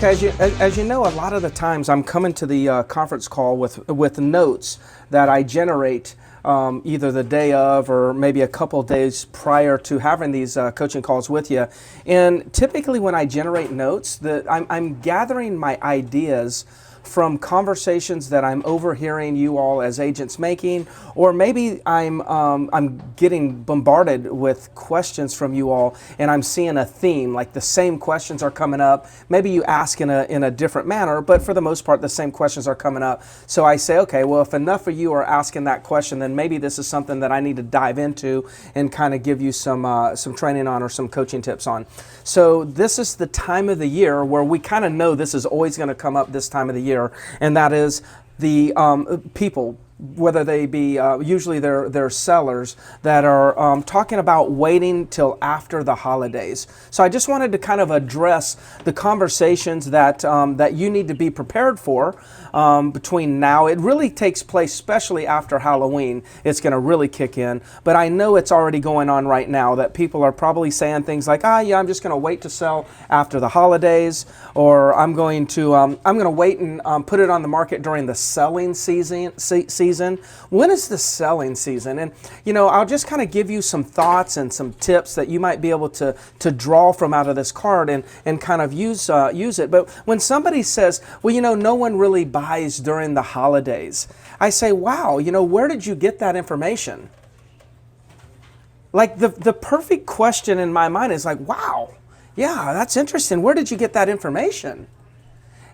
Okay, as you know, a lot of the times I'm coming to the conference call with notes that I generate either the day of or maybe a couple of days prior to having these coaching calls with you. And typically when I generate notes, I'm gathering my ideas from conversations that I'm overhearing you all as agents making, or maybe I'm getting bombarded with questions from you all, and I'm seeing a theme, like the same questions are coming up. Maybe you ask in a different manner, but for the most part, the same questions are coming up. So I say, okay, well, if enough of you are asking that question, then maybe this is something that I need to dive into and kind of give you some training on or some coaching tips on. So this is the time of the year where we kind of know this is always going to come up this time of the year. And that is the people, whether they be usually they're sellers that are talking about waiting till after the holidays. So I just wanted to kind of address the conversations that you need to be prepared for between now. It really takes place, especially after Halloween. It's going to really kick in. But I know it's already going on right now, that people are probably saying things like, yeah, I'm just going to wait to sell after the holidays, or I'm going to wait and put it on the market during the selling season. When is the selling season? And I'll just kind of give you some thoughts and some tips that you might be able to draw from out of this card and kind of use it. But when somebody says, well, no one really buys during the holidays, I say, wow, where did you get that information? Like the perfect question in my mind is like, wow, yeah, that's interesting. Where did you get that information?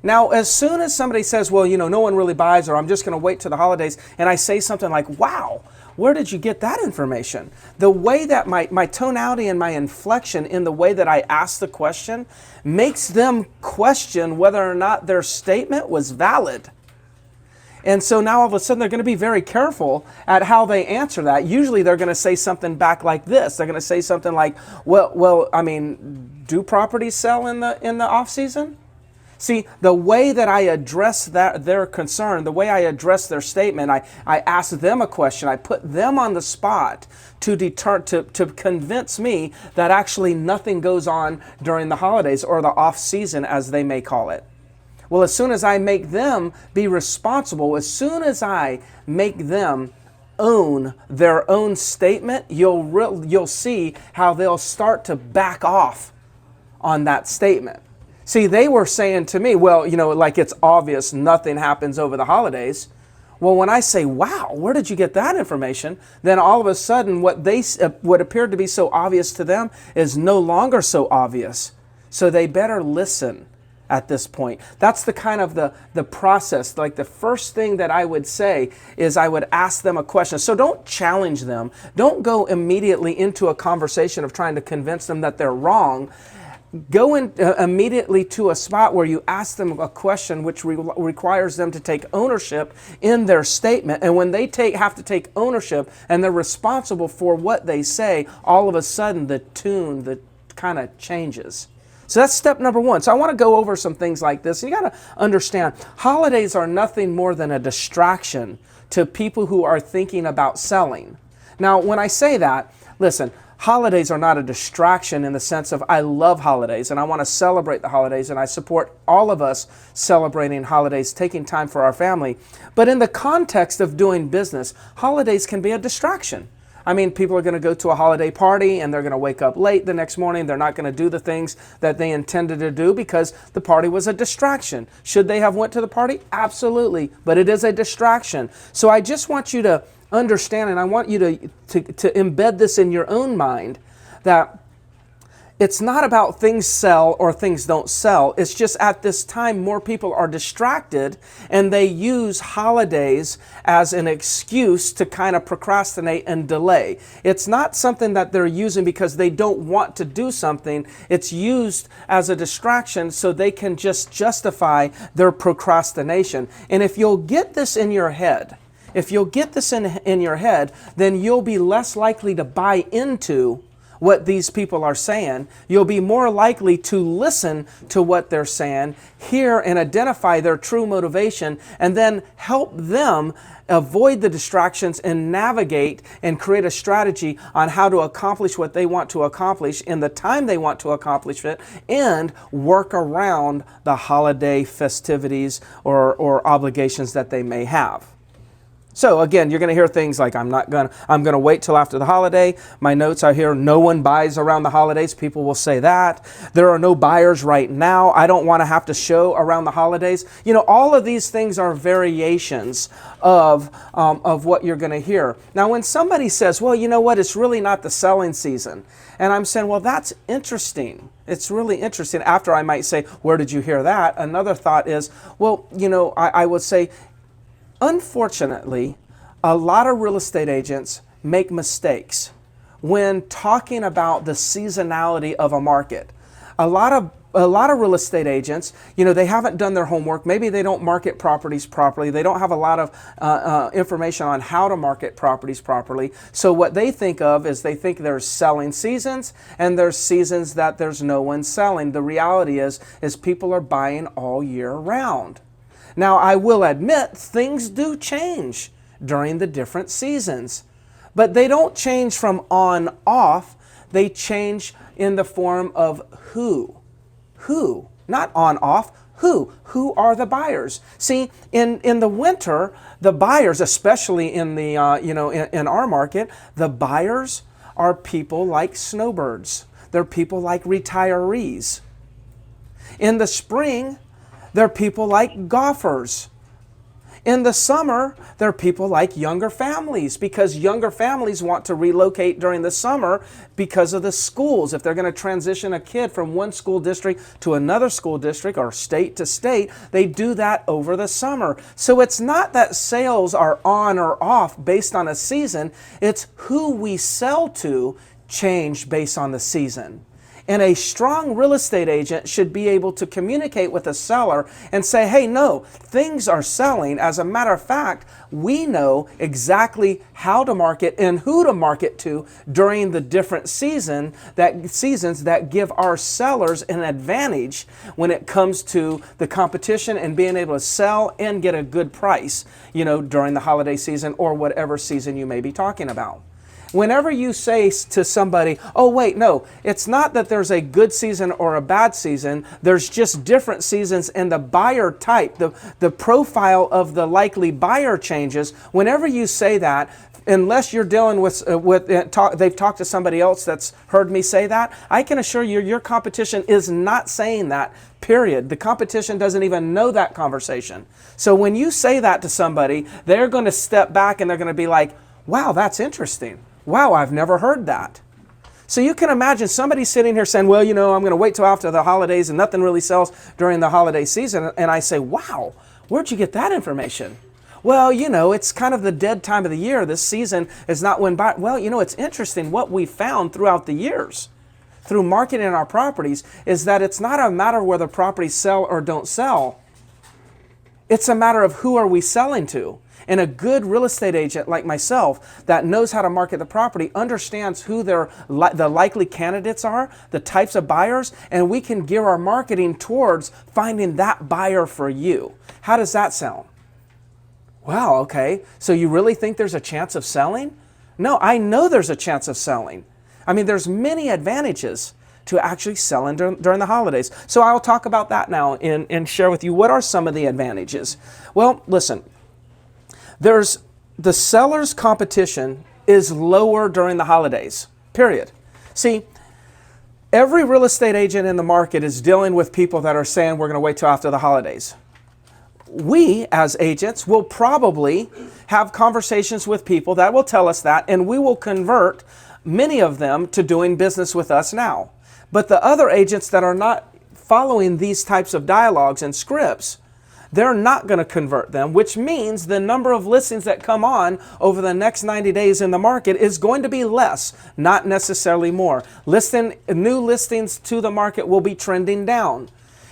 Now, as soon as somebody says, well, no one really buys, or I'm just going to wait till the holidays, and I say something like, wow, where did you get that information? The way that my tonality and my inflection in the way that I ask the question makes them question whether or not their statement was valid. And so now all of a sudden they're going to be very careful at how they answer that. Usually they're going to say something back like this. They're going to say something like, well, I mean, do properties sell in the off season? See, the way that I address their concern, the way I address their statement, I ask them a question, I put them on the spot to convince me that actually nothing goes on during the holidays or the off season, as they may call it. Well, as soon as I make them be responsible, as soon as I make them own their own statement, you'll see how they'll start to back off on that statement. See, they were saying to me, well, like it's obvious nothing happens over the holidays. Well, when I say, wow, where did you get that information? Then all of a sudden what appeared to be so obvious to them is no longer so obvious. So they better listen at this point. That's the kind of the process. Like the first thing that I would say is I would ask them a question. So don't challenge them. Don't go immediately into a conversation of trying to convince them that they're wrong. Go in immediately to a spot where you ask them a question which requires them to take ownership in their statement. And when they have to take ownership and they're responsible for what they say, all of a sudden the tune kind of changes. So that's step number one. So I want to go over some things like this. You got to understand, holidays are nothing more than a distraction to people who are thinking about selling. Now, when I say that, listen, holidays are not a distraction in the sense of I love holidays and I want to celebrate the holidays and I support all of us celebrating holidays, taking time for our family. But in the context of doing business, holidays can be a distraction. I mean, people are going to go to a holiday party and they're going to wake up late the next morning. They're not going to do the things that they intended to do because the party was a distraction. Should they have went to the party? Absolutely. But it is a distraction. So I just want you to understand, and I want you to embed this in your own mind, that it's not about things sell or things don't sell. It's just at this time more people are distracted and they use holidays as an excuse to kind of procrastinate and delay. It's not something that they're using because they don't want to do something. It's used as a distraction so they can just justify their procrastination. And if you'll get this in your head, then you'll be less likely to buy into what these people are saying, you'll be more likely to listen to what they're saying, hear and identify their true motivation, and then help them avoid the distractions and navigate and create a strategy on how to accomplish what they want to accomplish in the time they want to accomplish it, and work around the holiday festivities or obligations that they may have. So again, you're going to hear things like, I'm going to wait till after the holiday. My notes are here, no one buys around the holidays. People will say that. There are no buyers right now. I don't want to have to show around the holidays. You know, all of these things are variations of what you're going to hear. Now, when somebody says, well, you know what, it's really not the selling season. And I'm saying, well, that's interesting. It's really interesting. After I might say, where did you hear that? Another thought is, well, you know, I would say, unfortunately, a lot of real estate agents make mistakes when talking about the seasonality of a market. A lot of real estate agents, you know, they haven't done their homework. Maybe they don't market properties properly. They don't have a lot of information on how to market properties properly. So what they think of is they think there's selling seasons and there's seasons that there's no one selling. The reality is people are buying all year round. Now, I will admit things do change during the different seasons, but they don't change from on off. They change in the form of who. Who, not on off, who. Who are the buyers? See, in the winter, the buyers, especially in the in our market, the buyers are people like snowbirds. They're people like retirees. In the spring, they're people like golfers. In the summer, they're people like younger families, because younger families want to relocate during the summer because of the schools. If they're going to transition a kid from one school district to another school district or state to state, they do that over the summer. So it's not that sales are on or off based on a season. It's who we sell to change based on the season. And a strong real estate agent should be able to communicate with a seller and say, hey, no, things are selling. As a matter of fact, we know exactly how to market and who to market to during the different seasons that give our sellers an advantage when it comes to the competition and being able to sell and get a good price, you know, during the holiday season or whatever season you may be talking about. Whenever you say to somebody, oh wait, no, it's not that there's a good season or a bad season, there's just different seasons, and the buyer type, the profile of the likely buyer changes. Whenever you say that, unless you're dealing they've talked to somebody else that's heard me say that, I can assure you your competition is not saying that, period. The competition doesn't even know that conversation. So when you say that to somebody, they're going to step back and they're going to be like, wow, that's interesting. Wow, I've never heard that. So you can imagine somebody sitting here saying, well, you know, I'm going to wait till after the holidays and nothing really sells during the holiday season. And I say, wow, where'd you get that information? Well, you know, it's kind of the dead time of the year. This season is not when well, you know, it's interesting what we found throughout the years through marketing our properties is that it's not a matter of whether properties sell or don't sell. It's a matter of who are we selling to. And a good real estate agent like myself that knows how to market the property understands who the likely candidates are, the types of buyers, and we can gear our marketing towards finding that buyer for you. How does that sound? Wow, okay. So you really think there's a chance of selling? No, I know there's a chance of selling. I mean, there's many advantages to actually selling during the holidays. So I'll talk about that now and share with you what are some of the advantages. Well, listen. There's the seller's competition is lower during the holidays, period. See, every real estate agent in the market is dealing with people that are saying we're going to wait till after the holidays. We, as agents, will probably have conversations with people that will tell us that, and we will convert many of them to doing business with us now. But the other agents that are not following these types of dialogues and scripts, they're not going to convert them, which means the number of listings that come on over the next 90 days in the market is going to be less, not necessarily more. New listings to the market will be trending down.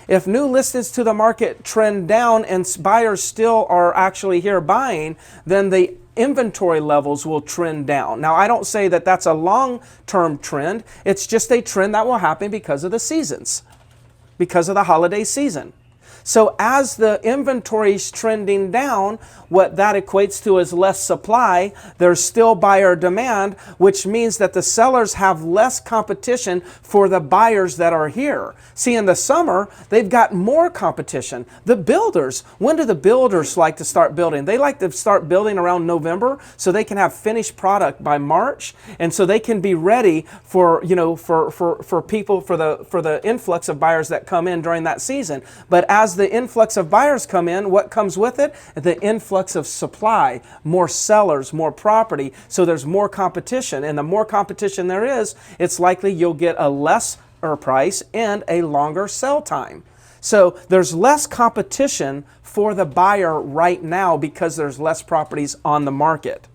If new listings to the market trend down and buyers still are actually here buying, then the inventory levels will trend down. Now, I don't say that that's a long-term trend. It's just a trend that will happen because of the seasons, because of the holiday season. So as the inventory is trending down, what that equates to is less supply. There's still buyer demand, which means that the sellers have less competition for the buyers that are here. See, in the summer, they've got more competition. The builders, when do the builders like to start building? They like to start building around November so they can have finished product by March, and so they can be ready for, for people, for the influx of buyers that come in during that season. But as the influx of buyers come in, what comes with it? The influx of supply, more sellers, more property, so there's more competition. And the more competition there is, it's likely you'll get a lesser price and a longer sell time. So there's less competition for the buyer right now because there's less properties on the market.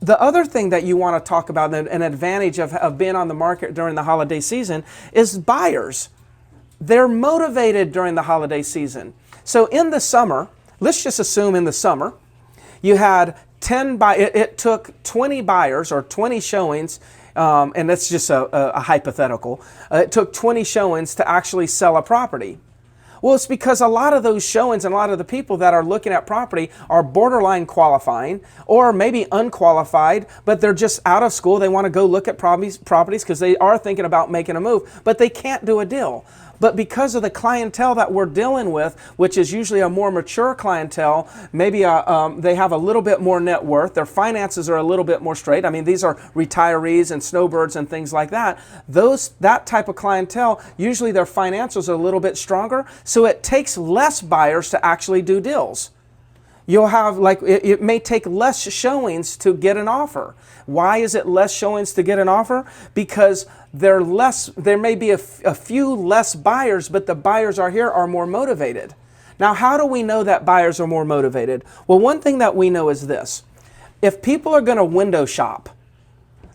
The other thing that you want to talk about, an advantage of being on the market during the holiday season, is buyers. They're motivated during the holiday season. So in the summer, let's just assume in the summer, you had it took 20 buyers or 20 showings, and that's just a hypothetical. It took 20 showings to actually sell a property. Well, it's because a lot of those showings and a lot of the people that are looking at property are borderline qualifying or maybe unqualified, but they're just out of school. They want to go look at properties because they are thinking about making a move, but they can't do a deal. But because of the clientele that we're dealing with, which is usually a more mature clientele, maybe they have a little bit more net worth, their finances are a little bit more straight. I mean, these are retirees and snowbirds and things like that. That type of clientele, usually their financials are a little bit stronger, so it takes less buyers to actually do deals. You'll have, it may take less showings to get an offer. Why is it less showings to get an offer? Because there may be a few less buyers, but the buyers are more motivated. Now, how do we know that buyers are more motivated? Well, one thing that we know is this. If people are going to window shop,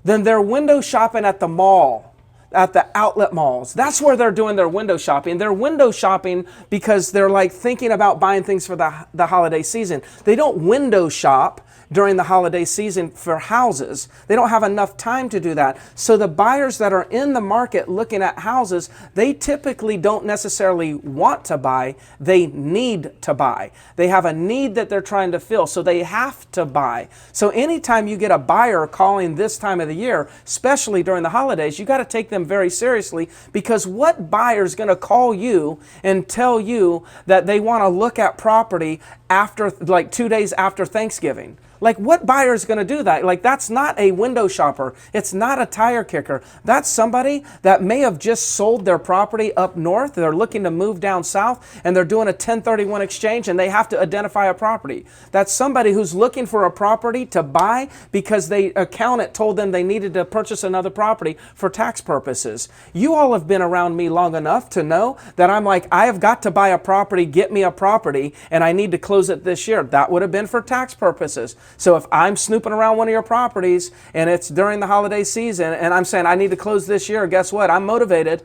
then they're window shopping at the mall, at the outlet malls. That's where they're doing their window shopping. They're window shopping because they're thinking about buying things for the holiday season. They don't window shop during the holiday season for houses. They don't have enough time to do that. So the buyers that are in the market looking at houses, they typically don't necessarily want to buy, they need to buy. They have a need that they're trying to fill, so they have to buy. So anytime you get a buyer calling this time of the year, especially during the holidays, you got to take them very seriously, because what buyer is going to call you and tell you that they want to look at property after 2 days after Thanksgiving? What buyer is going to do that? That's not a window shopper. It's not a tire kicker. That's somebody that may have just sold their property up north. They're looking to move down south, and they're doing a 1031 exchange, and they have to identify a property. That's somebody who's looking for a property to buy because the accountant told them they needed to purchase another property for tax purposes. You all have been around me long enough to know that I'm I have got to buy a property, get me a property, and I need to close it this year. That would have been for tax purposes. So if I'm snooping around one of your properties and it's during the holiday season and I'm saying I need to close this year, guess what? I'm motivated.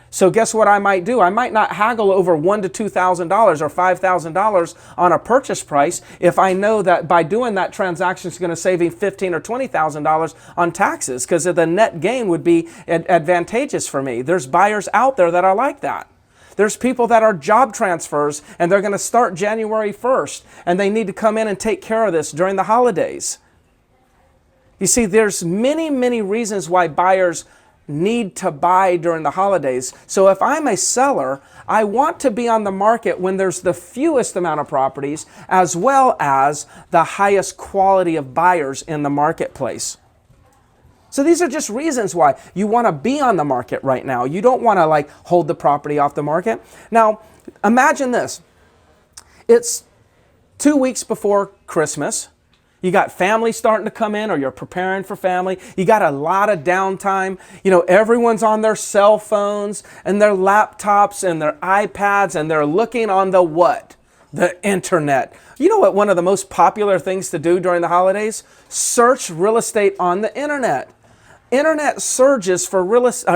So guess what I might do? I might not haggle over $1,000 to $2,000 or $5,000 on a purchase price if I know that by doing that transaction is going to save me $15,000 or $20,000 on taxes, because the net gain would be advantageous for me. There's buyers out there that are like that. There's people that are job transfers and they're going to start January 1st and they need to come in and take care of this during the holidays. You see, there's many, many reasons why buyers need to buy during the holidays. So if I'm a seller, I want to be on the market when there's the fewest amount of properties as well as the highest quality of buyers in the marketplace. So these are just reasons why you want to be on the market right now. You don't want to hold the property off the market. Now, imagine this. It's 2 weeks before Christmas. You got family starting to come in, or you're preparing for family. You got a lot of downtime. Everyone's on their cell phones and their laptops and their iPads, and they're looking on the what? The internet. You know what one of the most popular things to do during the holidays? Search real estate on the internet. Internet searches for real estate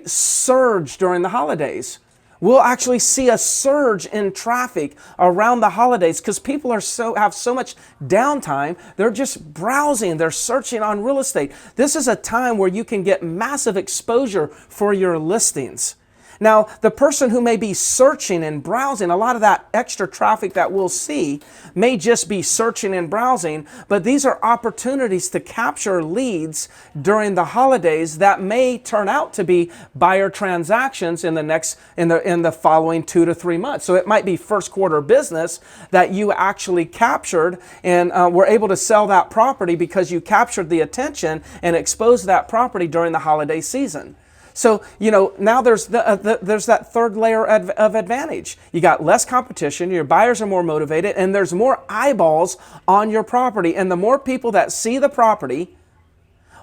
surge during the holidays. We'll actually see a surge in traffic around the holidays because people have so much downtime. They're just browsing, they're searching on real estate. This is a time where you can get massive exposure for your listings. Now, the person who may be searching and browsing, a lot of that extra traffic that we'll see may just be searching and browsing, but these are opportunities to capture leads during the holidays that may turn out to be buyer transactions in the following 2 to 3 months. So it might be first quarter business that you actually captured and were able to sell that property because you captured the attention and exposed that property during the holiday season. So, now there's that third layer of advantage. You got less competition, your buyers are more motivated, and there's more eyeballs on your property. And the more people that see the property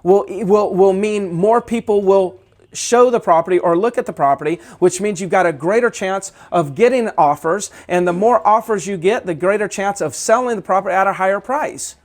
will mean more people will show the property or look at the property, which means you've got a greater chance of getting offers. And the more offers you get, the greater chance of selling the property at a higher price.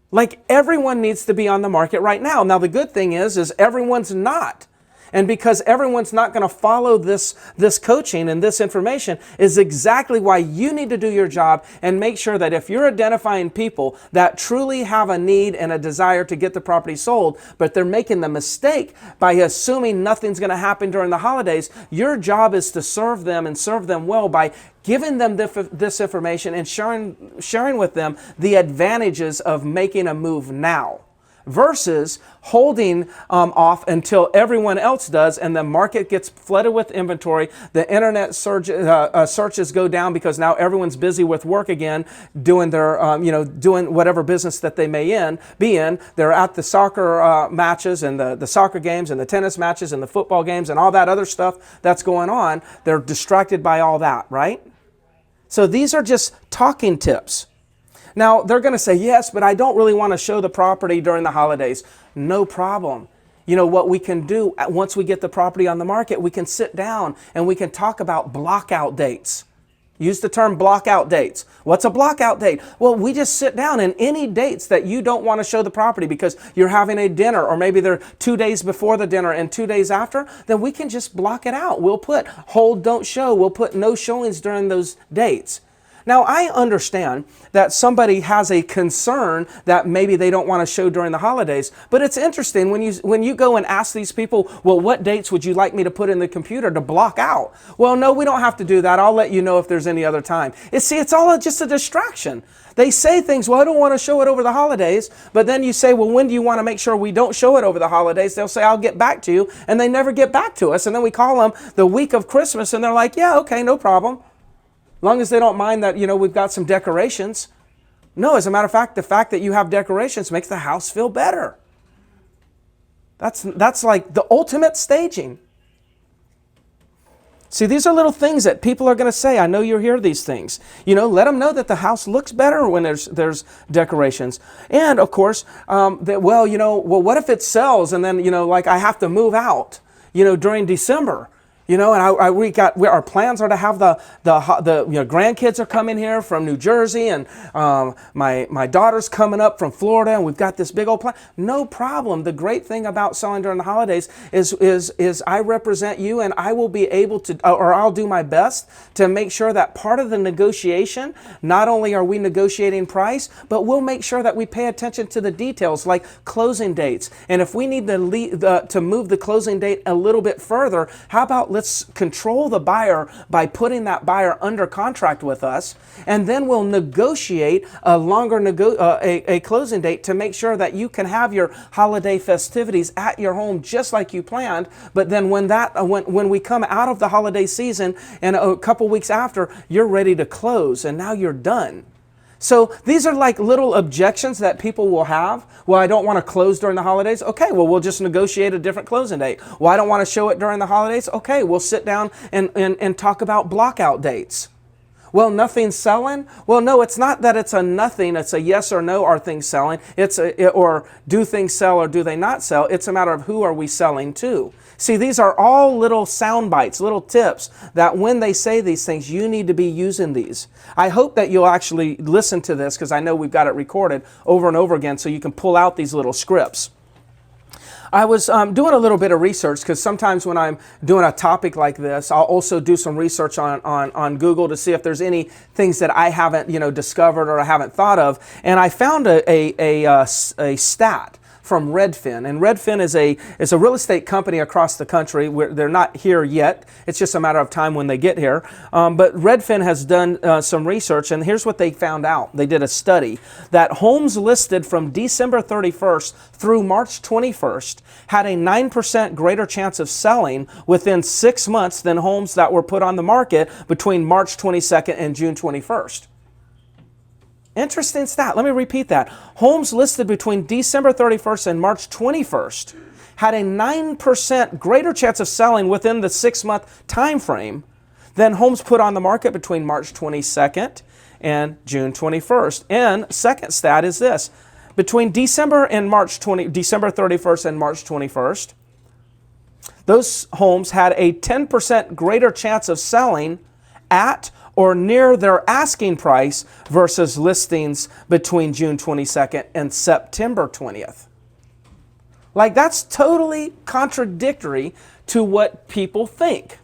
Like everyone needs to be on the market right now. Now the good thing is everyone's not. And because everyone's not going to follow this coaching and this information is exactly why you need to do your job and make sure that if you're identifying people that truly have a need and a desire to get the property sold, but they're making the mistake by assuming nothing's going to happen during the holidays, your job is to serve them and serve them well by giving them this information and sharing with them the advantages of making a move now, versus holding off until everyone else does and the market gets flooded with inventory. The internet searches go down because now everyone's busy with work again, doing their doing whatever business that they may be in. They're at the soccer matches and the soccer games and the tennis matches and the football games and all that other stuff that's going on. They're distracted by all that, right? So these are just talking tips. Now, they're going to say, yes, but I don't really want to show the property during the holidays. No problem. What we can do, once we get the property on the market, we can sit down and we can talk about blockout dates. Use the term blockout dates. What's a blockout date? Well, we just sit down and any dates that you don't want to show the property because you're having a dinner or maybe they're 2 days before the dinner and 2 days after, then we can just block it out. We'll put hold, don't show. We'll put no showings during those dates. Now, I understand that somebody has a concern that maybe they don't want to show during the holidays, but it's interesting when you go and ask these people, well, what dates would you like me to put in the computer to block out? Well, no, we don't have to do that. I'll let you know if there's any other time. It's all just a distraction. They say things, well, I don't want to show it over the holidays, but then you say, well, when do you want to make sure we don't show it over the holidays? They'll say, I'll get back to you, and they never get back to us, and then we call them the week of Christmas, and they're like, yeah, okay, no problem. As long as they don't mind that, we've got some decorations. No, as a matter of fact, the fact that you have decorations makes the house feel better. That's like the ultimate staging. See, these are little things that people are going to say. I know you hear these things. Let them know that the house looks better when there's decorations. And of course, what if it sells and then, I have to move out, during December? And our plans are to have the grandkids are coming here from New Jersey, and my daughter's coming up from Florida, and we've got this big old plan. No problem. The great thing about selling during the holidays is I represent you, and I will be able to, or I'll do my best to make sure that part of the negotiation, not only are we negotiating price, but we'll make sure that we pay attention to the details like closing dates. And if we need to move the closing date a little bit further, how about let's control the buyer by putting that buyer under contract with us, and then we'll negotiate a longer a closing date to make sure that you can have your holiday festivities at your home just like you planned. But then when we come out of the holiday season and a couple weeks after, you're ready to close and now you're done. So these are like little objections that people will have. Well, I don't want to close during the holidays. Okay, well, we'll just negotiate a different closing date. Well, I don't want to show it during the holidays. Okay, we'll sit down and talk about blockout dates. Well, nothing's selling? Well, no, it's not that it's a nothing. It's a yes or no, are things selling? Or do things sell or do they not sell? It's a matter of who are we selling to. See, these are all little sound bites, little tips that when they say these things, you need to be using these. I hope that you'll actually listen to this because I know we've got it recorded over and over again so you can pull out these little scripts. I was doing a little bit of research because sometimes when I'm doing a topic like this, I'll also do some research on Google to see if there's any things that I haven't discovered or I haven't thought of. And I found a stat from Redfin. And Redfin is a real estate company across the country. They're not here yet. It's just a matter of time when they get here. But Redfin has done some research, and here's what they found out. They did a study that homes listed from December 31st through March 21st had a 9% greater chance of selling within 6 months than homes that were put on the market between March 22nd and June 21st. Interesting stat. Let me repeat that. Homes listed between December 31st and March 21st had a 9% greater chance of selling within the 6-month time frame than homes put on the market between March 22nd and June 21st. And second stat is this. Between December 31st and March 21st, those homes had a 10% greater chance of selling at or near their asking price versus listings between June 22nd and September 20th. Like, that's totally contradictory to what people think.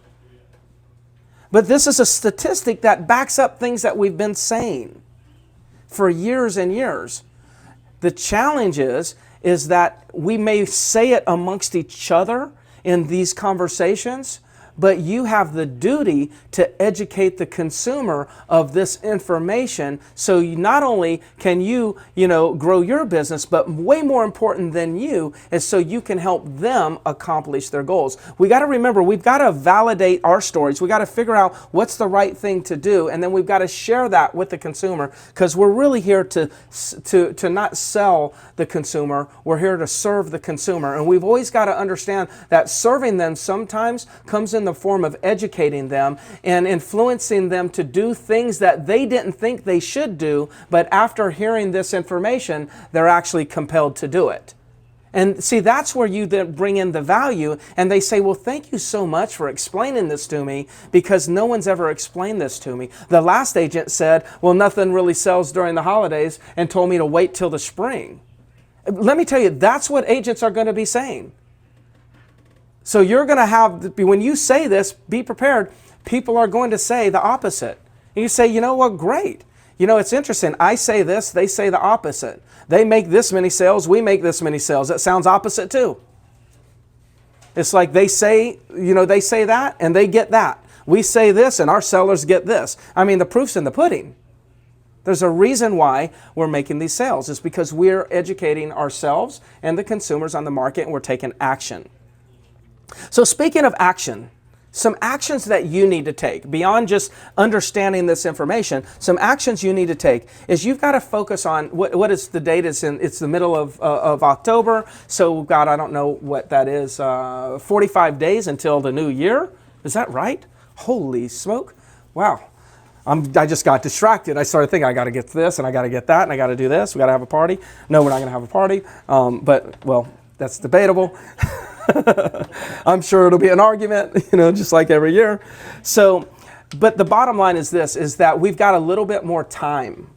But this is a statistic that backs up things that we've been saying for years and years. The challenge is that we may say it amongst each other in these conversations, but you have the duty to educate the consumer of this information so not only can you grow your business, but way more important than you is so you can help them accomplish their goals. We got to remember, we've got to validate our stories. We got to figure out what's the right thing to do, and then we've got to share that with the consumer, because we're really here to not sell the consumer. We're here to serve the consumer, and we've always got to understand that serving them sometimes comes in the form of educating them and influencing them to do things that they didn't think they should do, but after hearing this information, they're actually compelled to do it. And see, that's where you then bring in the value, and they say, well, thank you so much for explaining this to me, because no one's ever explained this to me. The last agent said, well, nothing really sells during the holidays, and told me to wait till the spring. Let me tell you, that's what agents are going to be saying. So you're going to have, when you say this, be prepared. People are going to say the opposite. And you say, you know what, great. It's interesting. I say this, they say the opposite. They make this many sales, we make this many sales. That sounds opposite too. It's like they say that and they get that. We say this and our sellers get this. I mean, the proof's in the pudding. There's a reason why we're making these sales. It's because we're educating ourselves and the consumers on the market, and we're taking action. So speaking of action, some actions that you need to take beyond just understanding this information, some actions you need to take is you've got to focus on what is the date? It's the middle of October. So we've got, I don't know what that is, 45 days until the new year. Is that right? Holy smoke. Wow. I just got distracted. I started thinking, I got to get this and I got to get that and I got to do this. We got to have a party. No, we're not going to have a party. But, well, that's debatable. I'm sure it'll be an argument, just like every year. So, but the bottom line is this, is that we've got a little bit more time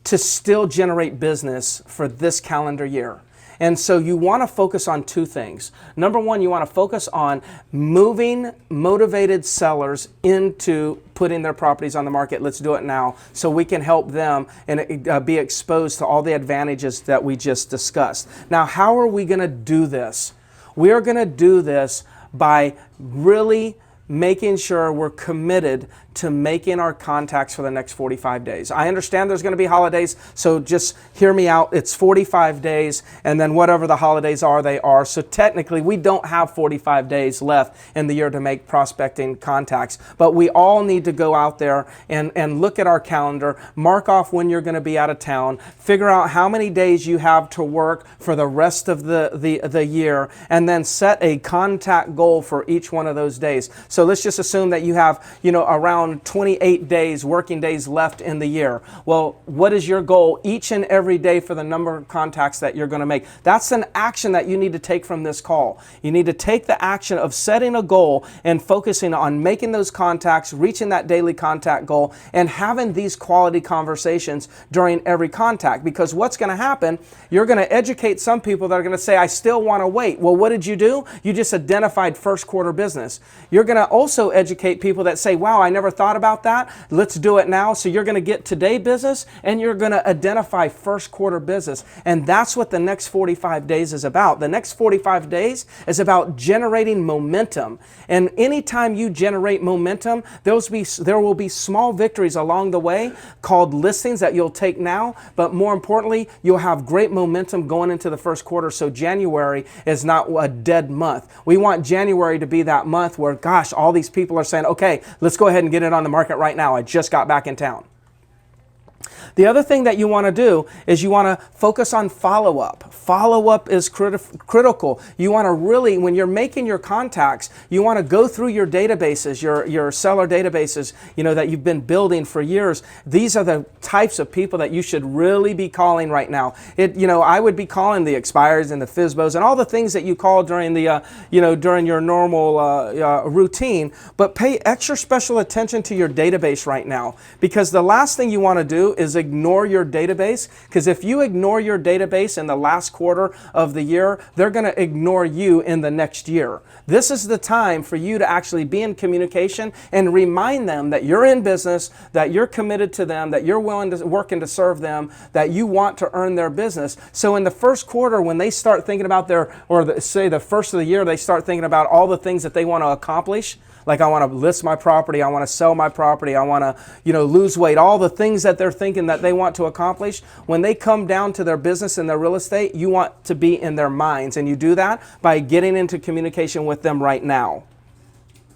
to still generate business for this calendar year. And so you want to focus on two things. Number one, you want to focus on moving motivated sellers into putting their properties on the market. Let's do it now so we can help them and be exposed to all the advantages that we just discussed. Now, how are we going to do this? We are going to do this by really making sure we're committed to making our contacts for the next 45 days. I understand there's going to be holidays, so just hear me out. It's 45 days, and then whatever the holidays are, they are. So technically, we don't have 45 days left in the year to make prospecting contacts, but we all need to go out there and look at our calendar, mark off when you're going to be out of town, figure out how many days you have to work for the rest of the year, and then set a contact goal for each one of those days. So let's just assume that you have, around 28 days, working days left in the year. Well, what is your goal each and every day for the number of contacts that you're going to make? That's an action that you need to take from this call. You need to take the action of setting a goal and focusing on making those contacts, reaching that daily contact goal, and having these quality conversations during every contact. Because what's going to happen, you're going to educate some people that are going to say, I still want to wait. Well, what did you do? You just identified first quarter business. You're going to also educate people that say, wow, I never thought about that. Let's do it now. So you're going to get today business and you're going to identify first quarter business. And that's what the next 45 days is about. The next 45 days is about generating momentum. And anytime you generate momentum, there will be small victories along the way called listings that you'll take now. But more importantly, you'll have great momentum going into the first quarter. So January is not a dead month. We want January to be that month where, gosh, all these people are saying, okay, let's go ahead and get it on the market right now. I just got back in town. The other thing that you want to do is you want to focus on follow-up. Follow-up is critical. You want to really, when you're making your contacts, you want to go through your databases, your seller databases, that you've been building for years. These are the types of people that you should really be calling right now. I would be calling the expires and the FSBOs and all the things that you call during the, during your normal routine. But pay extra special attention to your database right now, because the last thing you want to do is ignore your database, because if you ignore your database in the last quarter of the year, they're going to ignore you in the next year. This is the time for you to actually be in communication and remind them that you're in business, that you're committed to them, that you're willing to working to serve them, that you want to earn their business. So in the first quarter, when they start thinking about say the first of the year, they start thinking about all the things that they want to accomplish. Like, I want to list my property, I want to sell my property, I want to, lose weight, all the things that they're thinking that they want to accomplish. When they come down to their business and their real estate, you want to be in their minds. And you do that by getting into communication with them right now.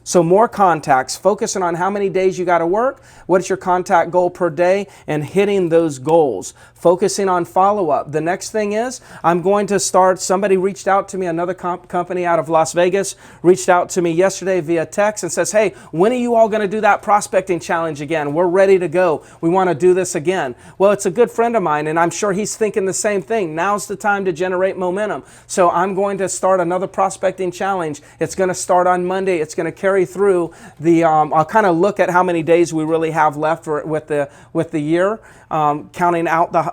So more contacts, focusing on how many days you got to work, what's your contact goal per day, and hitting those goals. Focusing on follow-up. The next thing is, I'm going to start, somebody reached out to me, another company out of Las Vegas, reached out to me yesterday via text and says, hey, when are you all going to do that prospecting challenge again? We're ready to go. We want to do this again. Well, it's a good friend of mine, and I'm sure he's thinking the same thing. Now's the time to generate momentum. So I'm going to start another prospecting challenge. It's going to start on Monday. It's going to carry through the, I'll kind of look at how many days we really have left with the year, counting out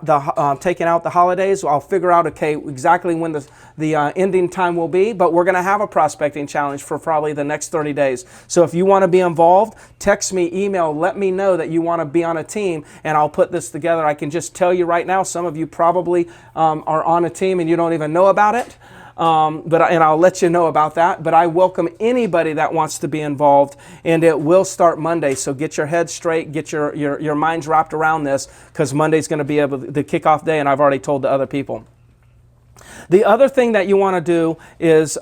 taking out the holidays. I'll figure out, okay, exactly when the ending time will be, but we're going to have a prospecting challenge for probably the next 30 days. So if you want to be involved, text me, email, let me know that you want to be on a team, and I'll put this together. I can just tell you right now, some of you probably are on a team and you don't even know about it. And I'll let you know about that. But I welcome anybody that wants to be involved, and it will start Monday. So get your head straight, get your minds wrapped around this, because Monday's going to be the kickoff day, and I've already told the other people. The other thing that you want to do is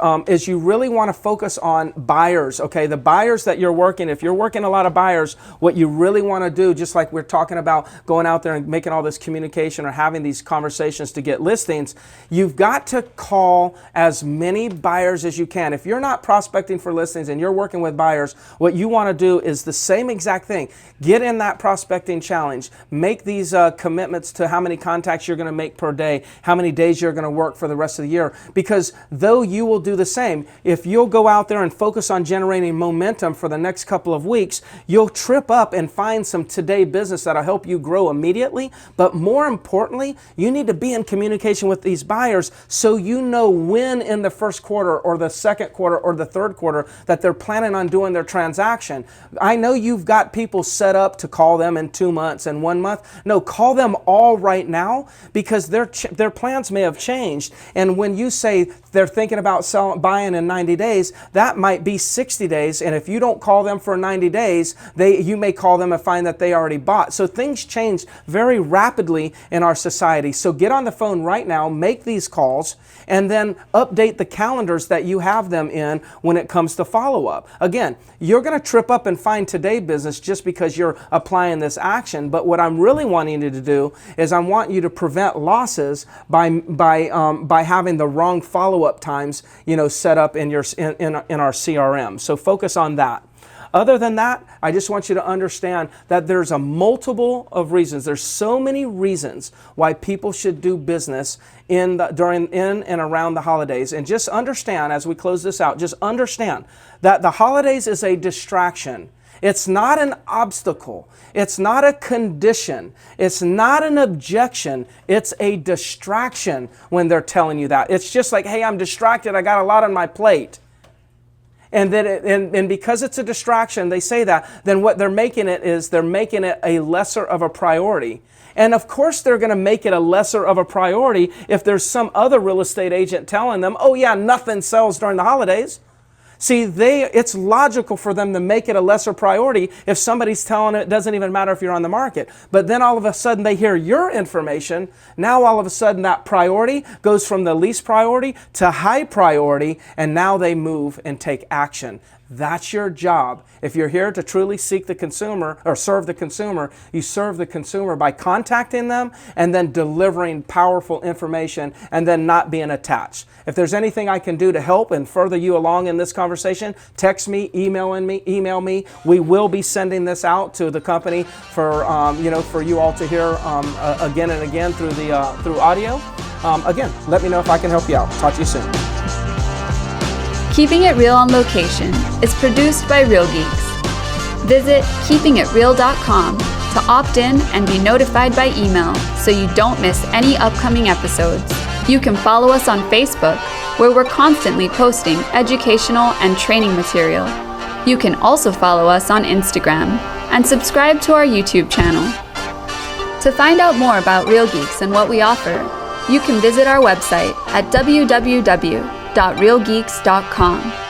you really want to focus on buyers, okay? The buyers that you're working, if you're working a lot of buyers, what you really want to do, just like we're talking about going out there and making all this communication or having these conversations to get listings, you've got to call as many buyers as you can. If you're not prospecting for listings and you're working with buyers, what you want to do is the same exact thing. Get in that prospecting challenge. Make these commitments to how many contacts you're going to make per day, how many days you're going to work for the rest of the year. Because though you will do the same, if you'll go out there and focus on generating momentum for the next couple of weeks, you'll trip up and find some today business that'll help you grow immediately. But more importantly, you need to be in communication with these buyers so you know when in the first quarter or the second quarter or the third quarter that they're planning on doing their transaction. I know you've got people set up to call them in 2 months and 1 month. No, call them all right now, because their plans may have changed. And when you say they're thinking about buying in 90 days, that might be 60 days. And if you don't call them for 90 days, you may call them and find that they already bought. So things change very rapidly in our society. So get on the phone right now, make these calls, and then update the calendars that you have them in when it comes to follow-up. Again, you're going to trip up and find today business just because you're applying this action. But what I'm really wanting you to do is I want you to prevent losses by having the wrong follow-up times, set up in our CRM. So focus on that. Other than that, I just want you to understand that there's a multiple of reasons. There's so many reasons why people should do business in and around the holidays. And just understand, as we close this out, just understand that the holidays is a distraction. It's not an obstacle. It's not a condition. It's not an objection. It's a distraction when they're telling you that. It's just like, hey, I'm distracted. I got a lot on my plate. And then because it's a distraction, they say that, then what they're making it is they're making it a lesser of a priority. And of course they're going to make it a lesser of a priority if there's some other real estate agent telling them, oh yeah, nothing sells during the holidays. See, it's logical for them to make it a lesser priority if somebody's telling it doesn't even matter if you're on the market. But then all of a sudden they hear your information. Now all of a sudden that priority goes from the least priority to high priority, and now they move and take action. That's your job. If you're here to truly seek the consumer or serve the consumer, you serve the consumer by contacting them and then delivering powerful information and then not being attached. If there's anything I can do to help and further you along in this conversation, text me, email me. We will be sending this out to the company for for you all to hear again and again through audio. Again, let me know if I can help you out. Talk to you soon. Keeping It Real on Location is produced by Real Geeks. Visit keepingitreal.com to opt in and be notified by email so you don't miss any upcoming episodes. You can follow us on Facebook, where we're constantly posting educational and training material. You can also follow us on Instagram and subscribe to our YouTube channel. To find out more about Real Geeks and what we offer, you can visit our website at www.realgeeks.com.